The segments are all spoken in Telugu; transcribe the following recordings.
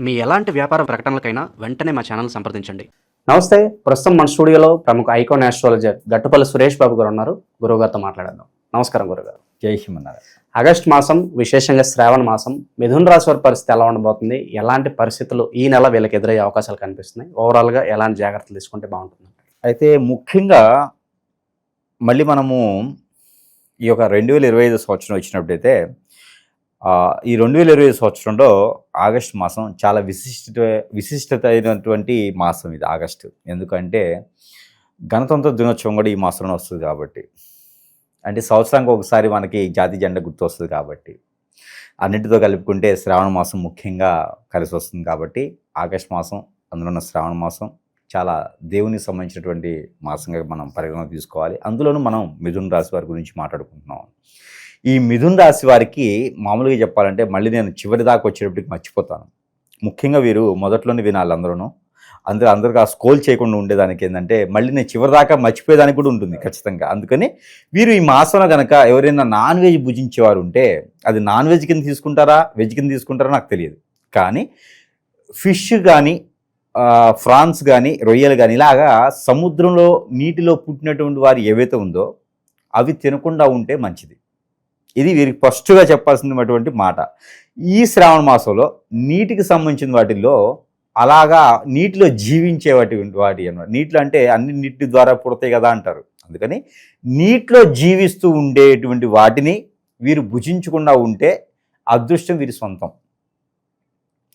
మీ ఎలాంటి వ్యాపార ప్రకటనలకైనా వెంటనే మా ఛానల్ సంప్రదించండి. నమస్తే. ప్రస్తుతం మన స్టూడియోలో ప్రముఖ ఐకాన్ ఆస్ట్రాలజర్ గట్టుపల్లి సురేష్ బాబు గారు ఉన్నారు. గురువుగారితో మాట్లాడదాం. నమస్కారం గురుగారు. జై శ్రీమన్నారాయణ. ఆగస్టు మాసం, విశేషంగా శ్రావణ మాసం, మిథున రాశి వారి పరిస్థితి ఎలా ఉండబోతుంది? ఎలాంటి పరిస్థితులు ఈ నెల వీళ్ళకి ఎదురయ్యే అవకాశాలు కనిపిస్తున్నాయి? ఓవరాల్గా ఎలాంటి జాగ్రత్తలు తీసుకుంటే బాగుంటుంది? అయితే ముఖ్యంగా మళ్ళీ మనము ఈ యొక్క 2025 సంవత్సరం వచ్చినప్పుడైతే ఈ 2025 సంవత్సరంలో ఆగస్టు మాసం చాలా విశిష్టత అయినటువంటి మాసం ఇది ఆగస్టు. ఎందుకంటే గణతంత్ర దినోత్సవం కూడా ఈ మాసంలో వస్తుంది కాబట్టి, అంటే సంవత్సరానికి ఒకసారి మనకి జాతీయ జెండా గుర్తు వస్తుంది కాబట్టి, అన్నింటితో కలుపుకుంటే శ్రావణ మాసం ముఖ్యంగా కలిసి వస్తుంది కాబట్టి ఆగస్టు మాసం, అందులో ఉన్న శ్రావణ మాసం చాలా దేవునికి సంబంధించినటువంటి మాసంగా మనం పరిగణన తీసుకోవాలి. అందులోనూ మనం మిథున రాశి వారి గురించి మాట్లాడుకుంటున్నాం. ఈ మిథున రాశి వారికి మామూలుగా చెప్పాలంటే మళ్ళీ నేను చివరి దాకా వచ్చేటప్పటికి మర్చిపోతాను. ముఖ్యంగా వీరు మొదట్లోనే వినాలి అందరూ ఆ స్కోల్ చేయకుండా ఉండేదానికి ఏంటంటే మళ్ళీ నేను చివరి దాకా మర్చిపోయేదానికి కూడా ఉంటుంది ఖచ్చితంగా. అందుకని వీరు ఈ మాసంలో కనుక ఎవరైనా నాన్ వెజ్ భుజించేవారు ఉంటే అది నాన్ వెజ్ కింద తీసుకుంటారా, వెజ్ కింద తీసుకుంటారా నాకు తెలియదు. కానీ ఫిష్ కానీ, ఫ్రాన్స్ కానీ, రొయ్యలు కానీ ఇలాగా సముద్రంలో నీటిలో పుట్టినటువంటి వారు ఏవైతే ఉందో అవి తినకుండా ఉంటే మంచిది. ఇది వీరికి ఫస్ట్గా చెప్పాల్సినటువంటి మాట. ఈ శ్రావణ మాసంలో నీటికి సంబంధించిన వాటిల్లో అలాగా నీటిలో జీవించే వాటి అన్నమాట. నీటిలో అంటే అన్ని నీటి ద్వారా పుడతాయి కదా అంటారు. అందుకని నీటిలో జీవిస్తూ ఉండేటువంటి వాటిని వీరు భుజించకుండా ఉంటే అదృష్టం వీరి సొంతం.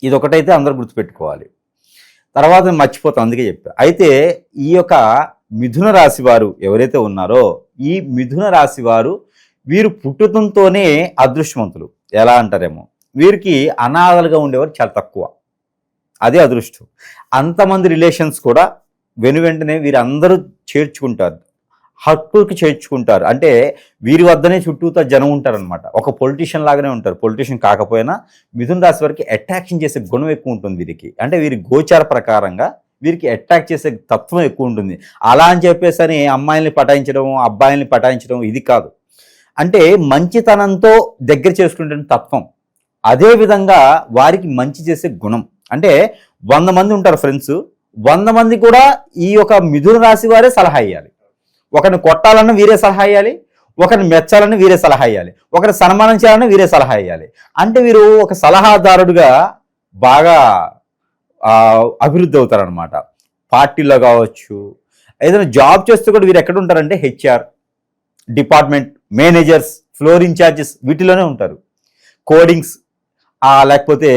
ఇదొకటైతే అందరూ గుర్తుపెట్టుకోవాలి. తర్వాత మర్చిపోతాం, అందుకే చెప్పా. అయితే ఈ యొక్క మిథున రాశి వారు ఎవరైతే ఉన్నారో ఈ మిథున రాశి వారు వీరు పుట్టుతంతోనే అదృష్టవంతులు. ఎలా అంటారేమో, వీరికి అనాథలుగా ఉండేవారు చాలా తక్కువ, అదే అదృష్టం. అంతమంది రిలేషన్స్ కూడా వెనువెంటనే వీరందరూ చేర్చుకుంటారు, హక్కుకి చేర్చుకుంటారు. అంటే వీరి వద్దనే చుట్టూతో జనం ఉంటారనమాట. ఒక పొలిటీషియన్ లాగానే ఉంటారు. పొలిటీషియన్ కాకపోయినా మిథున రాశి వారికి అట్రాక్షన్ చేసే గుణం ఎక్కువ ఉంటుంది వీరికి. అంటే వీరి గోచార ప్రకారంగా వీరికి అట్రాక్ట్ చేసే తత్వం ఎక్కువ ఉంటుంది. అలా అని చెప్పేసి అని అమ్మాయిల్ని పటాయించడం, అబ్బాయిల్ని పటాయించడం ఇది కాదు. అంటే మంచితనంతో దగ్గర చేసుకునే తత్వం, అదేవిధంగా వారికి మంచి చేసే గుణం. అంటే 100 మంది ఉంటారు ఫ్రెండ్స్, 100 మంది కూడా ఈ యొక్క మిథున రాశి వారే సలహా ఇవ్వాలి. ఒకరిని కొట్టాలన్నా వీరే సలహా ఇవ్వాలి, ఒకరిని మెచ్చాలన్నా వీరే సలహా ఇవ్వాలి, ఒకరిని సన్మానం చేయాలన్నా వీరే సలహా ఇవ్వాలి. అంటే వీరు ఒక సలహాదారుడుగా బాగా అభివృద్ధి అవుతారనమాట. పార్టీలో కావచ్చు, ఏదైనా జాబ్ చేస్తూ కూడా వీరు ఎక్కడ ఉంటారంటే HR department, managers, floor incharges వీటిలోనే ఉంటారు. కోడింగ్స్ లేకపోతే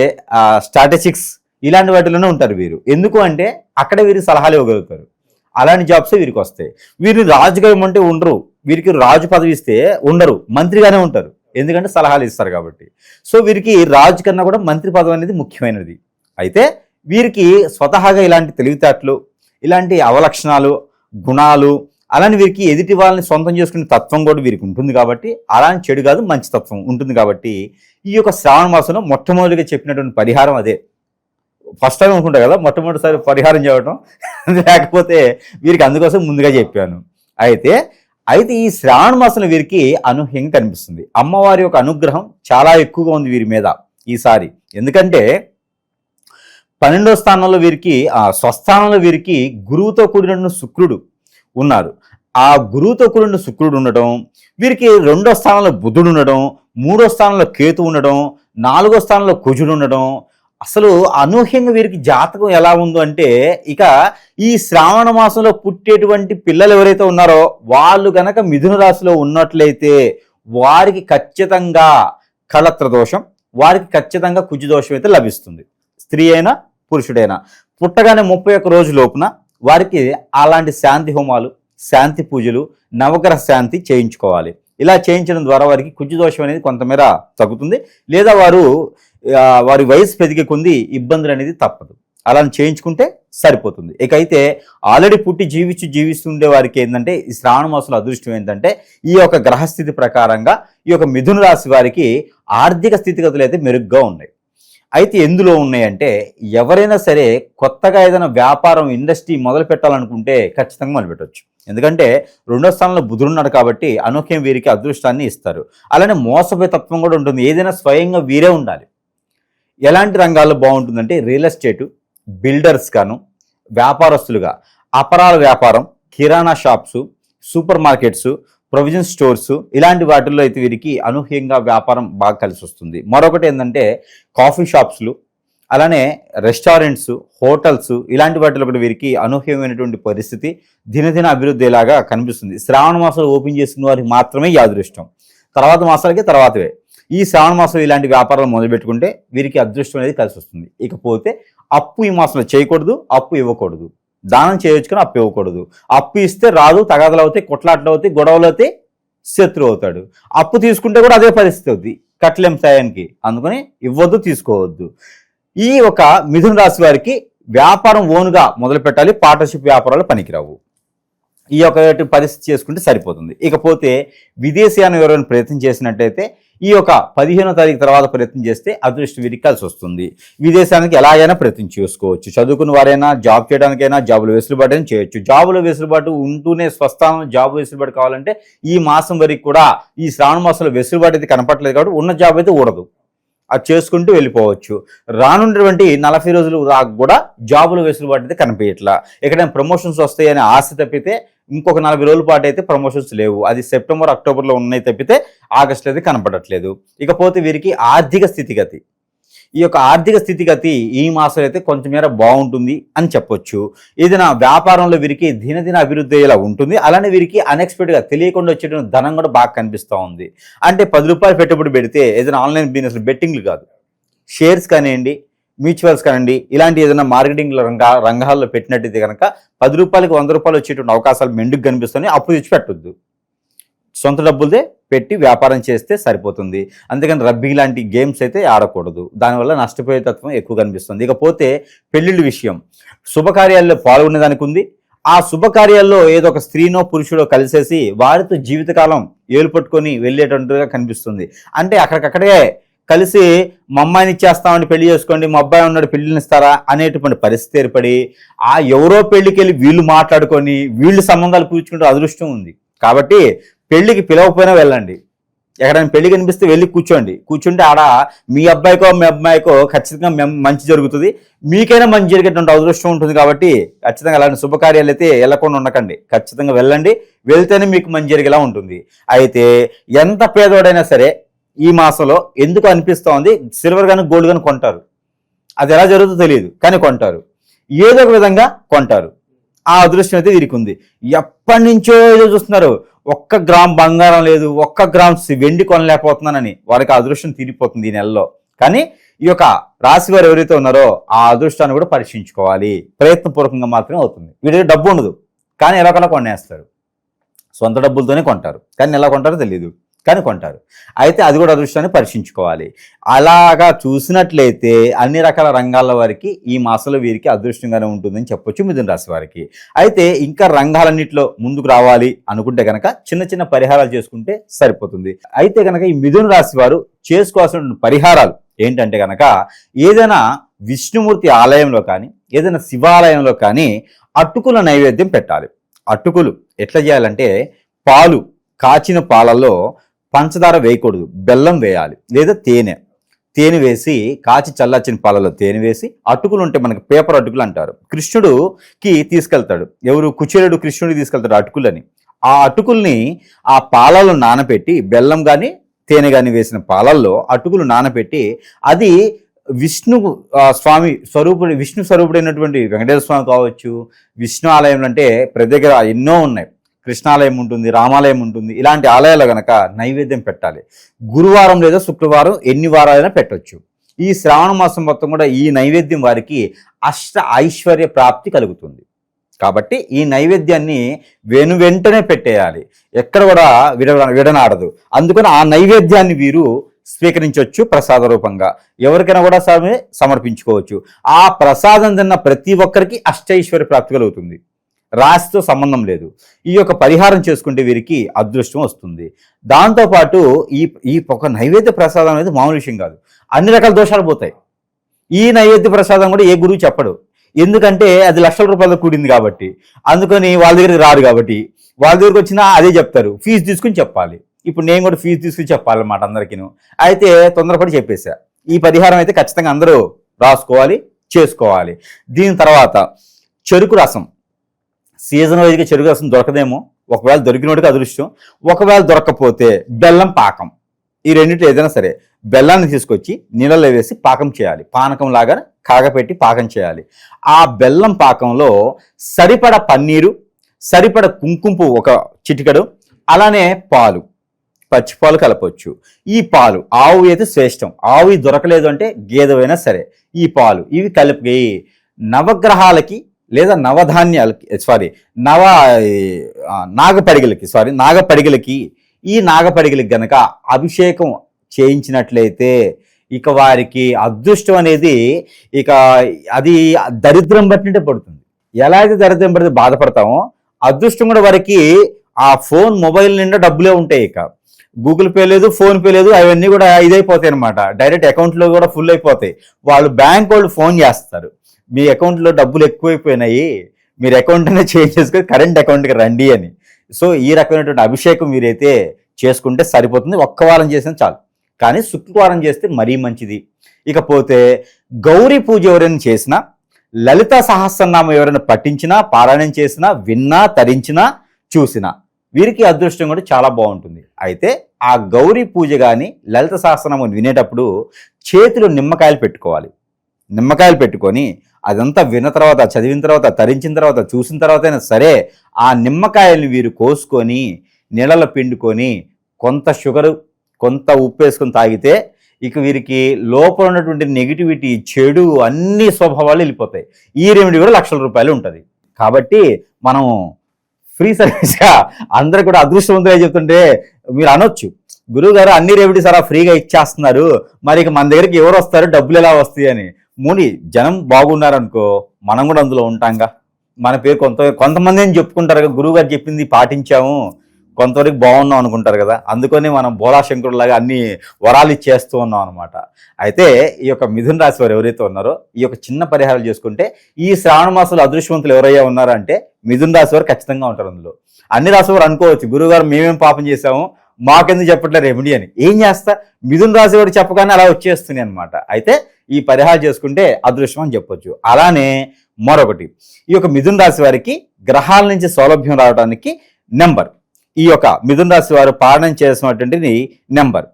స్ట్రాటజిక్స్ ఇలాంటి వాటిలోనే ఉంటారు వీరు. ఎందుకు అంటే అక్కడ వీరు సలహాలు ఇవ్వగలుగుతారు. అలాంటి జాబ్సే వీరికి వస్తాయి. వీరిని రాజుగా ఇవ్వమంటే ఉండరు, వీరికి రాజు పదవి ఇస్తే ఉండరు, మంత్రిగానే ఉంటారు. ఎందుకంటే సలహాలు ఇస్తారు కాబట్టి. సో వీరికి రాజు కన్నా కూడా మంత్రి పదవి అనేది ముఖ్యమైనది. అయితే వీరికి స్వతహాగా ఇలాంటి తెలివితేటలు, ఇలాంటి అవలక్షణాలు, గుణాలు, అలానే వీరికి ఎదుటి వాళ్ళని సొంతం చేసుకునే తత్వం కూడా వీరికి ఉంటుంది కాబట్టి, అలాంటి చెడు కాదు మంచి తత్వం ఉంటుంది కాబట్టి ఈ యొక్క శ్రావణ మాసంలో మొట్టమొదటిగా చెప్పినటువంటి పరిహారం అదే. ఫస్ట్ టైం అనుకుంటా కదా మొట్టమొదటిసారి పరిహారం చేయడం, లేకపోతే వీరికి అందుకోసం ముందుగా చెప్పాను. అయితే ఈ శ్రావణ మాసంలో వీరికి అనూహ్యంగా కనిపిస్తుంది. అమ్మవారి యొక్క అనుగ్రహం చాలా ఎక్కువగా ఉంది వీరి మీద ఈసారి. ఎందుకంటే 12వ స్థానంలో వీరికి, స్వస్థానంలో వీరికి గురువుతో కూడిన శుక్రుడు ఉన్నారు. ఆ గురువుతో కూడిన శుక్రుడు ఉండడం, వీరికి 2వ స్థానంలో బుధుడు ఉండడం, 3వ స్థానంలో కేతు ఉండడం, 4వ స్థానంలో కుజుడు ఉండడం, అసలు అనూహ్యంగా వీరికి జాతకం ఎలా ఉందో అంటే, ఇక ఈ శ్రావణ మాసంలో పుట్టేటువంటి పిల్లలు ఎవరైతే ఉన్నారో వాళ్ళు గనక మిథున రాశిలో ఉన్నట్లయితే వారికి ఖచ్చితంగా కళత్ర దోషం, వారికి ఖచ్చితంగా కుజు దోషం అయితే లభిస్తుంది. స్త్రీ అయినా పురుషుడైనా పుట్టగానే 31 రోజు లోపున వారికి అలాంటి శాంతి హోమాలు, శాంతి పూజలు, నవగ్రహ శాంతి చేయించుకోవాలి. ఇలా చేయించడం ద్వారా వారికి కుజు దోషం అనేది కొంతమేర తగ్గుతుంది. లేదా వారి వయసు పెరిగే కొంది ఇబ్బందులు అనేది తప్పదు. అలా చేయించుకుంటే సరిపోతుంది. ఇకైతే ఆల్రెడీ పుట్టి జీవిస్తుండే వారికి ఏంటంటే ఈ శ్రావణ మాసంలో అదృష్టం ఏంటంటే ఈ యొక్క గ్రహస్థితి ప్రకారంగా ఈ యొక్క మిథున రాశి వారికి ఆర్థిక స్థితిగతులు అయితే మెరుగ్గా ఉన్నాయి. అయితే ఎందులో ఉన్నాయంటే, ఎవరైనా సరే కొత్తగా ఏదైనా వ్యాపారం, ఇండస్ట్రీ మొదలు పెట్టాలనుకుంటే ఖచ్చితంగా మొదలు పెట్టవచ్చు. ఎందుకంటే 2వ స్థానంలో బుధుడు ఉన్నాడు కాబట్టి అనూహ్యం వీరికి అదృష్టాన్ని ఇస్తారు. అలానే మోసపోయే తత్వం కూడా ఉంటుంది. ఏదైనా స్వయంగా వీరే ఉండాలి. ఎలాంటి రంగాల్లో బాగుంటుందంటే రియల్ ఎస్టేటు, బిల్డర్స్ గాను, వ్యాపారస్తులుగా, అపరాల వ్యాపారం, kirana shops, supermarkets, provision stores, ఇలాంటి వాటిల్లో అయితే వీరికి అనూహ్యంగా వ్యాపారం బాగా కలిసి వస్తుంది. మరొకటి ఏంటంటే కాఫీ షాప్స్లు, అలానే రెస్టారెంట్స్, హోటల్స్, ఇలాంటి వాటిలో కూడా వీరికి అనూహ్యమైనటువంటి పరిస్థితి దినదిన అభివృద్ధిలాగా కనిపిస్తుంది. శ్రావణ మాసాలు ఓపెన్ చేసుకున్న వారికి మాత్రమే ఈ అదృష్టం, తర్వాత మాసాలకి తర్వాతవే. ఈ శ్రావణ మాసం ఇలాంటి వ్యాపారాలు మొదలుపెట్టుకుంటే వీరికి అదృష్టం అనేది కలిసి వస్తుంది. ఇకపోతే అప్పు ఈ మాసంలో చేయకూడదు, అప్పు ఇవ్వకూడదు. దానం చేయొచ్చు కానీ అప్పు ఇవ్వకూడదు. అప్పు ఇస్తే రాదు, తగాదలు అవుతాయి, కొట్లాటలు అవుతాయి, గొడవలు అవుతాయి, శత్రువు అవుతాడు. అప్పు తీసుకుంటే కూడా అదే పరిస్థితి అవుతుంది, కట్టలేం సాయానికి. అందుకని ఇవ్వద్దు, తీసుకోవద్దు. ఈ ఒక మిథున రాశి వారికి వ్యాపారం ఓన్గా మొదలు పెట్టాలి, పార్ట్నర్షిప్ వ్యాపారాలు పనికిరావు. ఈ యొక్క పరిస్థితి చేసుకుంటే సరిపోతుంది. ఇకపోతే విదేశీయానం ఎవరైనా ప్రయత్నం చేసినట్టయితే ఈ యొక్క 15వ తారీఖు తర్వాత ప్రయత్నం చేస్తే అదృష్టం వీరికి కలిసి వస్తుంది. విదేశానికి ఎలాగైనా ప్రయత్నం చేసుకోవచ్చు. చదువుకున్న వారైనా, జాబ్ చేయడానికైనా, జాబుల వెసులుబాటు అయినా చేయొచ్చు. జాబుల వెసులుబాటు ఉంటూనే స్వస్థానం జాబు వెసులుబాటు కావాలంటే ఈ మాసం వరకు కూడా, ఈ శ్రావణ మాసంలో వెసులుబాటు అయితే కనపట్లేదు కాబట్టి ఉన్న జాబ్ అయితే ఊడదు, అది చేసుకుంటూ వెళ్ళిపోవచ్చు. రానున్నటువంటి 40 రోజులు దాకా కూడా జాబుల వెసులుబాటు అయితే కనిపించట్లా. ఎక్కడైనా ప్రమోషన్స్ వస్తాయని ఆశ తప్పితే ఇంకొక 40 రోజుల పాటు అయితే ప్రమోషన్స్ లేవు. అది సెప్టెంబర్, అక్టోబర్లో ఉన్నాయి తప్పితే ఆగస్టులో అయితే కనపడట్లేదు. ఇకపోతే వీరికి ఆర్థిక స్థితిగతి, ఈ యొక్క ఆర్థిక స్థితిగతి ఈ మాసం అయితే కొంచెమేర బాగుంటుంది అని చెప్పొచ్చు. ఏదైనా వ్యాపారంలో వీరికి దినదిన అభివృద్ధి అయ్యేలా ఉంటుంది. అలానే వీరికి అన్ఎక్స్పెక్టెడ్గా తెలియకుండా వచ్చేటువంటి ధనం కూడా బాగా కనిపిస్తూ ఉంది. అంటే 10 రూపాయలు పెట్టుబడి పెడితే ఏదైనా ఆన్లైన్ బిజినెస్, బెట్టింగ్లు కాదు, షేర్స్ కానివ్వండి, మ్యూచువల్స్ కానివ్వండి, ఇలాంటి ఏదైనా మార్కెటింగ్ రంగాల్లో పెట్టినట్టయితే కనుక 10 రూపాయలకి 100 రూపాయలు వచ్చేటువంటి అవకాశాలు మెండుకు కనిపిస్తున్నాయి. అప్పు తెచ్చి పెట్టొద్దు, సొంత డబ్బులదే పెట్టి వ్యాపారం చేస్తే సరిపోతుంది. అందుకని రబ్బీ లాంటి గేమ్స్ అయితే ఆడకూడదు, దానివల్ల నష్టపోయే తత్వం ఎక్కువ కనిపిస్తుంది. ఇకపోతే పెళ్లిళ్ళ విషయం, శుభకార్యాల్లో పాల్గొనేదానికి ఉంది. ఆ శుభకార్యాల్లో ఏదో ఒక స్త్రీనో పురుషుడో కలిసేసి వారితో జీవితకాలం ఏలు పట్టుకొని వెళ్ళేటట్టుగా కనిపిస్తుంది. అంటే అక్కడికక్కడే కలిసి మా అమ్మాయిని ఇచ్చేస్తామని పెళ్లి చేసుకోండి, మా అబ్బాయి ఉన్నాడు పెళ్లిని ఇస్తారా అనేటువంటి పరిస్థితి ఏర్పడి ఆ ఎవరో పెళ్లికి వెళ్ళి వీళ్ళు మాట్లాడుకొని వీళ్ళు సంబంధాలు కూర్చుకుంటూ అదృష్టం ఉంది. కాబట్టి పెళ్లికి పిలవకపోయినా వెళ్ళండి. ఎక్కడైనా పెళ్లి కనిపిస్తే వెళ్ళి కూర్చుంటే ఆడ మీ అబ్బాయికో మీ అమ్మాయికో ఖచ్చితంగా మంచి జరుగుతుంది, మీకైనా మంచి జరిగేటువంటి అదృష్టం ఉంటుంది. కాబట్టి ఖచ్చితంగా అలాంటి శుభకార్యాలు అయితే వెళ్ళకుండా ఉండకండి, ఖచ్చితంగా వెళ్ళండి. వెళ్తేనే మీకు మంచి జరిగేలా ఉంటుంది. అయితే ఎంత పేదోడైనా సరే ఈ మాసంలో ఎందుకు అనిపిస్తోంది, సిల్వర్ కానీ గోల్డ్ కానీ కొంటారు. అది ఎలా జరుగుతుందో తెలియదు కానీ కొంటారు, ఏదో ఒక విధంగా కొంటారు. ఆ అదృష్టం అయితే వీరికి ఉంది. ఎప్పటి నుంచో ఏదో చూస్తున్నారు, 1 గ్రామ్ బంగారం లేదు, 1 గ్రామ్ వెండి కొనలేకపోతున్నానని వారికి ఆ అదృష్టం తీరిపోతుంది ఈ నెలలో. కానీ ఈ యొక్క రాశి వారు ఎవరైతే ఉన్నారో ఆ అదృష్టాన్ని కూడా పరీక్షించుకోవాలి. ప్రయత్నపూర్వకంగా మాత్రమే అవుతుంది. వీడి డబ్బు ఉండదు కానీ ఎలాగలా కొనేస్తారు, సొంత డబ్బులతోనే కొంటారు కానీ ఎలా కొంటారో తెలియదు కానీ కొంటారు. అయితే అది కూడా అదృష్టాన్ని పరీక్షించుకోవాలి. అలాగా చూసినట్లయితే అన్ని రకాల రంగాల వారికి ఈ మాసంలో వీరికి అదృష్టంగానే ఉంటుందని చెప్పొచ్చు మిథున రాశి వారికి. అయితే ఇంకా రంగాలన్నింటిలో ముందుకు రావాలి అనుకుంటే కనుక చిన్న చిన్న పరిహారాలు చేసుకుంటే సరిపోతుంది. అయితే కనుక ఈ మిథున రాశి వారు చేసుకోవాల్సిన పరిహారాలు ఏంటంటే కనుక ఏదైనా విష్ణుమూర్తి ఆలయంలో కానీ ఏదైనా శివాలయంలో కానీ అటుకుల నైవేద్యం పెట్టాలి. అటుకులు ఎట్లా చేయాలంటే కాచిన పాలల్లో పంచదార వేయకూడదు, బెల్లం వేయాలి లేదా తేనె వేసి కాచి చల్లార్చిన పాలలో తేనె వేసి అటుకులు ఉంటే మనకి పేపర్ అటుకులు అంటారు. కృష్ణుడికి తీసుకెళ్తాడు, ఎవరు కుచేలుడు కృష్ణుడికి తీసుకెళ్తాడు అటుకులని. ఆ అటుకుల్ని ఆ పాలలో నానబెట్టి, బెల్లం కానీ తేనె కానీ వేసిన పాలల్లో అటుకులు నానబెట్టి, అది విష్ణు స్వరూపుడైనటువంటి వెంకటేశ్వర స్వామి కావచ్చు, విష్ణు ఆలయం అంటే ప్రతి దగ్గర ఎన్నో ఉన్నాయి, కృష్ణాలయం ఉంటుంది, రామాలయం ఉంటుంది. ఇలాంటి ఆలయాలు కనుక నైవేద్యం పెట్టాలి. గురువారం లేదా శుక్రవారం ఎన్ని వారాలైనా పెట్టవచ్చు. ఈ శ్రావణ మాసం మొత్తం కూడా ఈ నైవేద్యం వారికి అష్ట ఐశ్వర్య ప్రాప్తి కలుగుతుంది. కాబట్టి ఈ నైవేద్యాన్ని వెంటనే పెట్టేయాలి, ఎక్కడ కూడా విడనాడదు. అందుకని ఆ నైవేద్యాన్ని వీరు స్వీకరించవచ్చు ప్రసాద రూపంగా, ఎవరికైనా కూడా సమర్పించుకోవచ్చు. ఆ ప్రసాదం తిన్న ప్రతి ఒక్కరికి అష్టైశ్వర్య ప్రాప్తి కలుగుతుంది, రాశితో సంబంధం లేదు. ఈ యొక్క పరిహారం చేసుకుంటే వీరికి అదృష్టం వస్తుంది. దాంతోపాటు ఈ ఒక నైవేద్య ప్రసాదం అనేది మామూలు విషయం కాదు, అన్ని రకాల దోషాలు పోతాయి. ఈ నైవేద్య ప్రసాదం కూడా ఏ గురువు చెప్పడు, ఎందుకంటే అది లక్షల రూపాయలతో కూడింది కాబట్టి. అందుకని వాళ్ళ దగ్గరికి రారు కాబట్టి వాళ్ళ దగ్గరికి వచ్చినా అదే చెప్తారు, ఫీజు తీసుకుని చెప్పాలి. ఇప్పుడు నేను కూడా ఫీజు తీసుకుని చెప్పాలన్నమాట అందరికీ. అయితే తొందరపడి చెప్పేశా, ఈ పరిహారం అయితే ఖచ్చితంగా అందరూ రాసుకోవాలి, చేసుకోవాలి. దీని తర్వాత చెరుకు రసం, సీజన్ వైజ్గా చెరుకు రసం దొరకదేమో, ఒకవేళ దొరికినోడికి అదృష్టం, ఒకవేళ దొరకకపోతే బెల్లం పాకం, ఈ రెండింటి ఏదైనా సరే బెల్లాన్ని తీసుకొచ్చి నీళ్ళలో వేసి పాకం చేయాలి, పానకం లాగా కాగపెట్టి పాకం చేయాలి. ఆ బెల్లం పాకంలో సరిపడ పన్నీరు, సరిపడ కుంకుమ పువ్వు ఒక చిటికెడు, అలానే పాలు, పచ్చిపాలు కలపవచ్చు. ఈ పాలు, ఆవు అయితే శ్రేష్టం, ఆవు దొరకలేదు అంటే గేదెవైనా సరే, ఈ పాలు ఇవి కలిపి నవగ్రహాలకి లేదా నవధాన్యాలకి నాగపడిగలకి ఈ నాగపడిగలకి గనక అభిషేకం చేయించినట్లయితే ఇక వారికి అదృష్టం అనేది ఇక అది దరిద్రం బట్టినట్టే పడుతుంది. ఎలా అయితే దరిద్రం పడితే బాధపడతామో, అదృష్టం కూడా వారికి ఆ ఫోన్ మొబైల్ నిండా డబ్బులే ఉంటాయి. ఇక గూగుల్ పే లేదు, ఫోన్ పే లేదు, అవన్నీ కూడా ఇదైపోతాయి అనమాట. డైరెక్ట్ అకౌంట్లో కూడా ఫుల్ అయిపోతాయి. వాళ్ళు బ్యాంక్ వాళ్ళు ఫోన్ చేస్తారు, మీ అకౌంట్లో డబ్బులు ఎక్కువైపోయినాయి, మీరు అకౌంట్ అనేది చేంజ్ చేసుకొని కరెంట్ అకౌంట్కి రండి అని. సో ఈ రకమైనటువంటి అభిషేకం మీరైతే చేసుకుంటే సరిపోతుంది. ఒక్క వారం చేసినా చాలు, కానీ శుక్రవారం చేస్తే మరీ మంచిది. ఇకపోతే గౌరీ పూజ ఎవరైనా చేసినా, లలిత సహస్రనామం ఎవరైనా పఠించినా, పారాయణం చేసినా, విన్నా, తరించినా, చూసినా వీరికి అదృష్టం కూడా చాలా బాగుంటుంది. అయితే ఆ గౌరీ పూజ కానీ లలిత సహస్రనామం వినేటప్పుడు చేతిలో నిమ్మకాయలు పెట్టుకోవాలి. నిమ్మకాయలు పెట్టుకొని అదంతా విన్న తర్వాత, చదివిన తర్వాత, తరించిన తర్వాత, చూసిన తర్వాత అయినా సరే ఆ నిమ్మకాయల్ని వీరు కోసుకొని నీళ్ళలో పిండుకొని కొంత షుగరు, కొంత ఉప్పు వేసుకొని తాగితే ఇక వీరికి లోపల ఉన్నటువంటి నెగిటివిటీ, చెడు అన్ని స్వభావాలు వెళ్ళిపోతాయి. ఈ రెమెడీ కూడా లక్షల రూపాయలు ఉంటుంది. కాబట్టి మనం ఫ్రీ సర్వీస్గా అందరూ కూడా అదృష్టవంతులే చెప్తుంటే మీరు అనొచ్చు, గురువు గారు అన్ని రెమెడీస్ అలా ఫ్రీగా ఇచ్చేస్తున్నారు, మరి ఇక మన దగ్గరికి ఎవరు వస్తారు, డబ్బులు ఎలా వస్తాయి అని. జనం బాగున్నారనుకో మనం కూడా అందులో ఉంటాంగా. మన పేరు కొంతమంది అని చెప్పుకుంటారు, గురువు గారు చెప్పింది పాటించాము, కొంతవరకు బాగున్నాం అనుకుంటారు కదా. అందుకని మనం బోలాశంకరులాగా అన్ని వరాలు ఇచ్చేస్తూ ఉన్నాం అనమాట. అయితే ఈ యొక్క మిథున రాశి వారు ఎవరైతే ఉన్నారో ఈ యొక్క చిన్న పరిహారాలు చేసుకుంటే ఈ శ్రావణ మాసంలో అదృష్టవంతులు ఎవరయ్యా ఉన్నారంటే మిథున రాశి వారు ఖచ్చితంగా ఉంటారు. అందులో అన్ని రాశి వారు అనుకోవచ్చు, గురువుగారు మేమేం పాపం చేశాము, మాకెందుకు చెప్పట్లేదు రెమెడీ అని. ఏం చేస్తా, మిథున రాశి వారు చెప్పగానే అలా వచ్చేస్తున్నాయి అనమాట. అయితే ఈ పరిహారం చేసుకుంటే అదృష్టం అని చెప్పొచ్చు. అలానే మరొకటి, ఈ యొక్క మిథున రాశి వారికి గ్రహాల నుంచి సౌలభ్యం రావడానికి నెంబర్, ఈ యొక్క మిథున రాశి వారు పాలన చేసినటువంటి నెంబర్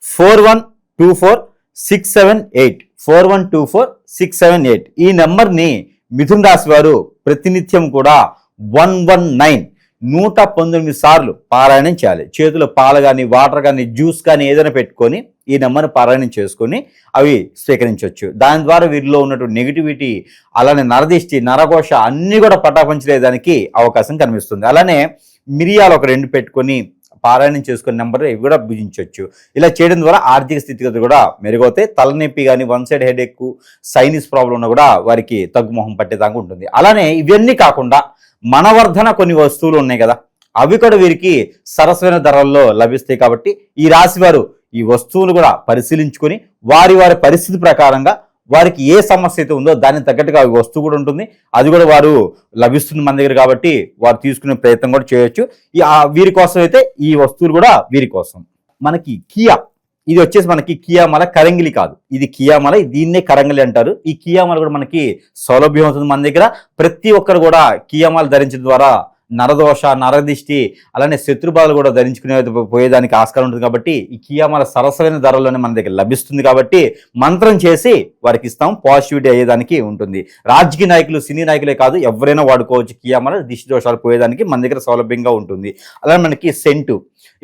412467 412467. ఈ నెంబర్ని మిథున రాశి వారు ప్రతినిత్యం కూడా 119 సార్లు పారాయణం చేయాలి. చేతిలో పాలు కానీ, వాటర్ కానీ, జ్యూస్ కానీ ఏదైనా పెట్టుకొని ఈ నెంబర్ని పారాయణం చేసుకొని అవి స్వీకరించవచ్చు. దాని ద్వారా వీరిలో ఉన్నటువంటి నెగిటివిటీ, అలానే నరదిష్టి, నరఘోష అన్నీ కూడా పటాపంచలేదానికి అవకాశం కనిపిస్తుంది. అలానే మిరియాలు ఒక 2 పెట్టుకొని పారాయణం చేసుకునే నెంబర్ ఇవి కూడా భుజించవచ్చు. ఇలా చేయడం ద్వారా ఆర్థిక స్థితిగతులు కూడా మెరుగవుతాయి. తలనొప్పి కానీ, one side headache, sinus problem ఉన్నా కూడా వారికి తగ్గుముఖం పట్టేదాకా ఉంటుంది. అలానే ఇవన్నీ కాకుండా మనవర్ధన కొన్ని వస్తువులు ఉన్నాయి కదా, అవి కూడా వీరికి సరసమైన ధరల్లో లభిస్తాయి. కాబట్టి ఈ రాశి వారు ఈ వస్తువులు కూడా పరిశీలించుకొని వారి పరిస్థితి ప్రకారంగా వారికి ఏ సమస్య అయితే ఉందో దానికి తగ్గట్టుగా వస్తువు కూడా ఉంటుంది, అది కూడా వారు లభిస్తుంది మన దగ్గర. కాబట్టి వారు తీసుకునే ప్రయత్నం కూడా చేయొచ్చు. వీరి కోసం అయితే ఈ వస్తువులు కూడా వీరి కోసం. మనకి కియా, ఇది వచ్చేసి మనకి కియామల కరంగిలి కాదు, ఇది కియామల, దీన్నే కరంగిలి అంటారు. ఈ కియామల కూడా మనకి సౌలభ్యం అవుతుంది మన దగ్గర. ప్రతి ఒక్కరు కూడా కియామల ధరించడం ద్వారా నరదోష, నరదిష్టి, అలానే శత్రుబాధలు కూడా ధరించుకునే పోయేదానికి ఆస్కారం ఉంటుంది. కాబట్టి ఈ కియామల సరసమైన ధరలోనే మన దగ్గర లభిస్తుంది. కాబట్టి మంత్రం చేసి వారికి ఇస్తాం, పాజిటివిటీ అయ్యేదానికి ఉంటుంది. రాజకీయ నాయకులు, సినీ నాయకులే కాదు, ఎవరైనా వాడుకోవచ్చు. కియామల దిష్టి దోషాలు పోయేదానికి మన దగ్గర సౌలభ్యంగా ఉంటుంది. అలానే మనకి సెంటు,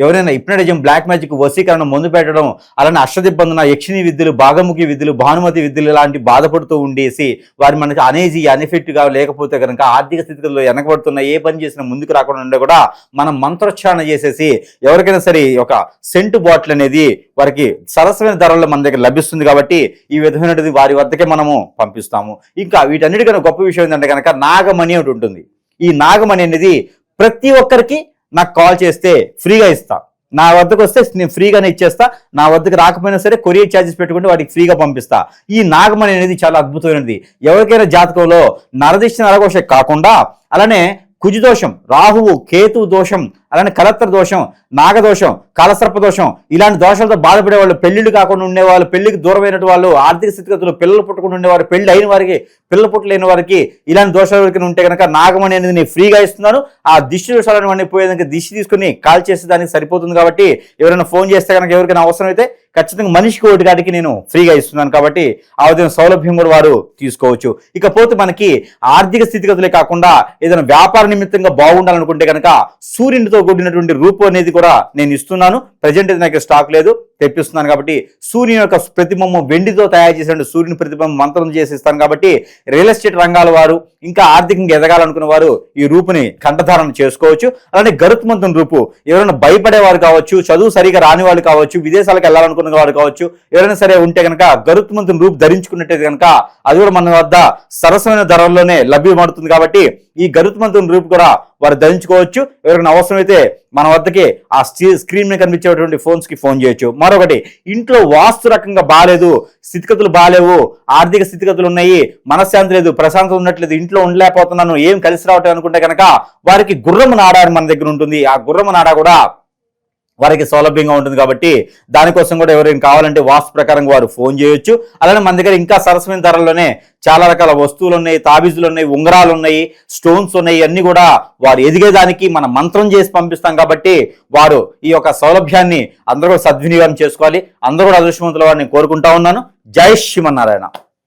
ఎవరైనా హిప్నటిజం, బ్లాక్ మ్యాజిక్, వశీకరణ, మందు పెట్టడం, అలానే అష్టదిబ్బందన, యక్షిణి విద్యలు, భాగముఖి విద్యలు, భానుమతి విద్యలు ఇలాంటి బాధపడుతూ ఉండేసి వారి మనకి అనేజీ, అన్ఎఫెక్ట్గా లేకపోతే కనుక ఆర్థిక స్థితిలో వెనకబడుతున్న ఏ పని చేసినా ముందుకు రాకుండా ఉండే కూడా మనం మంత్రోచ్చారణ చేసేసి ఎవరికైనా సరే ఒక సెంటు బాటిల్ అనేది వారికి సరసమైన ధరల్లో మన దగ్గర లభిస్తుంది. కాబట్టి ఈ విధమైనది వారి వద్దకే మనము పంపిస్తాము. ఇంకా వీటన్నిటికన్నా గొప్ప విషయం ఏంటంటే కనుక నాగమణి ఒకటి ఉంటుంది. ఈ నాగమణి అనేది ప్రతి ఒక్కరికి నాకు కాల్ చేస్తే ఫ్రీగా ఇస్తా, నా వద్దకు వస్తే నేను ఫ్రీగానే ఇచ్చేస్తా, నా వద్దకు రాకపోయినా సరే కొరియర్ ఛార్జెస్ పెట్టుకుంటే వాటికి ఫ్రీగా పంపిస్తా. ఈ నాగమణి అనేది చాలా అద్భుతమైనది. ఎవరికైనా జాతకంలో నరదిష్టి, నరఘోష కాకుండా అలానే కుజు దోషం, రాహువు కేతు దోషం, అలానే కలత్ర దోషం, నాగదోషం, కాలసర్ప దోషం, ఇలాంటి దోషాలతో బాధపడే వాళ్ళు, పెళ్లిళ్ళు కాకుండా ఉండేవాళ్ళు, పెళ్లికి దూరమైన వాళ్ళు, ఆర్థిక స్థితిగతులు, పిల్లలు పుట్టకుండా ఉండేవారు, పెళ్లి అయిన వారికి, పిల్లలు పుట్టలేని వారికి, ఇలాంటి దోషాలు ఉంటే కనుక నాగమణి అనేది నేను ఫ్రీగా ఇస్తున్నాను. ఆ దిష్టి దోషాలను అన్నీ పోయేదానికి దిష్టి తీసుకుని కాల్ చేసే దానికి సరిపోతుంది. కాబట్టి ఎవరైనా ఫోన్ చేస్తే కనుక ఎవరికైనా అవసరం అయితే ఖచ్చితంగా మనిషికి ఒకటి కాటికి నేను ఫ్రీగా ఇస్తున్నాను. కాబట్టి ఆ విధంగా సౌలభ్యం కూడా వారు తీసుకోవచ్చు. ఇకపోతే మనకి ఆర్థిక స్థితిగతులే కాకుండా ఏదైనా వ్యాపార నిమిత్తంగా బాగుండాలనుకుంటే కనుక సూర్యునితో కూడినటువంటి రూపం అనేది కూడా నేను ఇస్తున్నాను. ప్రజెంట్ అయితే నాకు స్టాక్ లేదు, తెప్పిస్తున్నాను. కాబట్టి సూర్యుని యొక్క ప్రతిబింబం వెండితో తయారు చేసిన సూర్యుని ప్రతిబింబం మంత్రం చేసి ఇస్తాను. కాబట్టి రియల్ ఎస్టేట్ రంగాల వారు, ఇంకా ఆర్థికంగా ఎదగాలనుకున్న వారు ఈ రూపుని కంఠధారణ చేసుకోవచ్చు. అలానే గరుత్మంతుని రూపు ఎవరైనా భయపడేవారు కావచ్చు, చదువు సరిగా రాని వాళ్ళు కావచ్చు, విదేశాలకు వెళ్ళాలనుకున్న వారు కావచ్చు, ఎవరైనా సరే ఉంటే కనుక గరుత్మంతుని రూపు ధరించుకున్నట్టయితే కనుక అది కూడా మన వద్ద సరసమైన ధరల్లోనే లభ్యమవుతుంది. కాబట్టి ఈ గరుత్మంతుని రూపు కూడా వారు ధరించుకోవచ్చు. ఎవరైనా అవసరమైతే మన వద్దకి ఆ స్క్రీన్ మీద కనిపించేటువంటి ఫోన్స్ కి ఫోన్ చేయొచ్చు. మరొకటి, ఇంట్లో వాస్తు రకంగా బాగాలేదు, స్థితిగతులు బాగాలేవు, ఆర్థిక స్థితిగతులు ఉన్నాయి, మనశ్శాంతి లేదు, ప్రశాంతం ఉండట్లేదు, ఇంట్లో ఉండలేకపోతున్నాను, ఏం కలిసి రావట్లేదు అనుకుంటే కనుక వారికి గుర్రము నాడ అని మన దగ్గర ఉంటుంది. ఆ గుర్రము నాడ కూడా వారికి సౌలభ్యంగా ఉంటుంది. కాబట్టి దానికోసం కూడా ఎవరైనా కావాలంటే వాస్తు ప్రకారం వారు ఫోన్ చేయొచ్చు. అలానే మన దగ్గర ఇంకా సరసమైన ధరల్లోనే చాలా రకాల వస్తువులు ఉన్నాయి, తాబీజులు ఉన్నాయి, ఉంగరాలు ఉన్నాయి, స్టోన్స్ ఉన్నాయి. అన్ని కూడా వారు ఎదిగేదానికి మనం మంత్రం చేసి పంపిస్తాం. కాబట్టి వారు ఈ యొక్క సౌలభ్యాన్ని అందరూ సద్వినియోగం చేసుకోవాలి. అందరూ కూడా అదృష్టవంతుల వారిని కోరుకుంటా ఉన్నాను. జై శ్రీమన్నారాయణ.